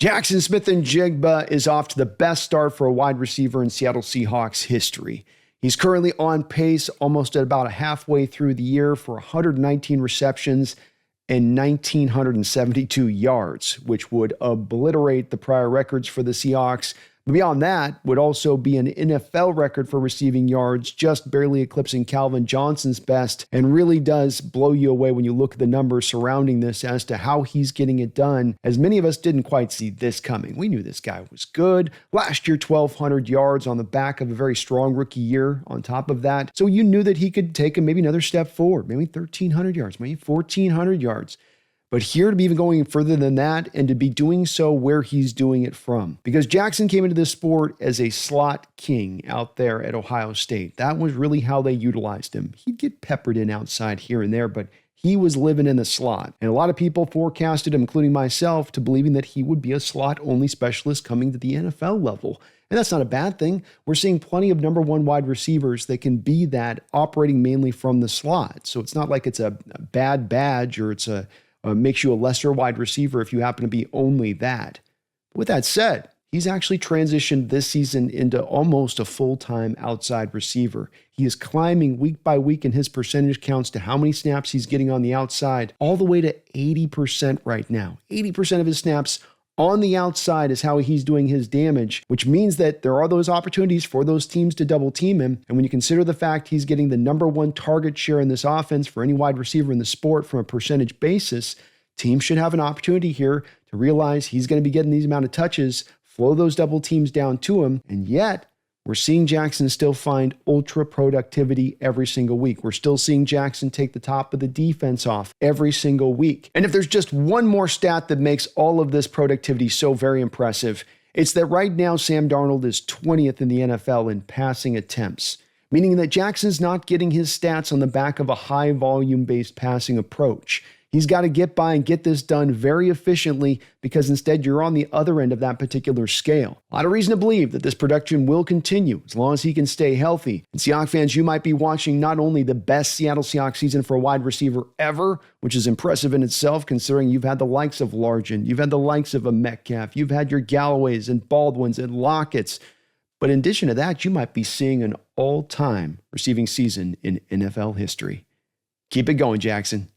Jaxon Smith-Njigba is off to the best start for a wide receiver in Seattle Seahawks history. He's currently on pace almost at about halfway through the year for 119 receptions and 1,972 yards, which would obliterate the prior records for the Seahawks. But beyond that, would also be an NFL record for receiving yards, just barely eclipsing Calvin Johnson's best, and really does blow you away when you look at the numbers surrounding this as to how he's getting it done, as many of us didn't quite see this coming. We knew this guy was good. Last year, 1,200 yards on the back of a very strong rookie year on top of that. So you knew that he could take maybe another step forward, maybe 1,300 yards, maybe 1,400 yards. But here to be even going further than that and to be doing so where he's doing it from. Because Jaxon came into this sport as a slot king out there at Ohio State. That was really how they utilized him. He'd get peppered in outside here and there, but he was living in the slot. And a lot of people forecasted him, including myself, to believing that he would be a slot-only specialist coming to the NFL level. And that's not a bad thing. We're seeing plenty of number one wide receivers that can be that, operating mainly from the slot. So it's not like it's a bad badge or it's makes you a lesser wide receiver if you happen to be only that. With that said, he's actually transitioned this season into almost a full-time outside receiver. He is climbing week by week in his percentage counts to how many snaps he's getting on the outside, all the way to 80% right now. 80% of his snaps on the outside is how he's doing his damage, which means that there are those opportunities for those teams to double team him. And when you consider the fact he's getting the number one target share in this offense for any wide receiver in the sport from a percentage basis, teams should have an opportunity here to realize he's going to be getting these amount of touches, flow those double teams down to him. And yet, we're seeing Jaxon still find ultra productivity every single week. We're still seeing Jaxon take the top of the defense off every single week. And if there's just one more stat that makes all of this productivity so very impressive, it's that right now Sam Darnold is 20th in the NFL in passing attempts, meaning that Jackson's not getting his stats on the back of a high volume-based passing approach. He's got to get by and get this done very efficiently because instead you're on the other end of that particular scale. A lot of reason to believe that this production will continue as long as he can stay healthy. And Seahawks fans, you might be watching not only the best Seattle Seahawks season for a wide receiver ever, which is impressive in itself considering you've had the likes of Largent, you've had the likes of a Metcalf, you've had your Galloways and Baldwins and Lockett's. But in addition to that, you might be seeing an all-time receiving season in NFL history. Keep it going, Jaxon.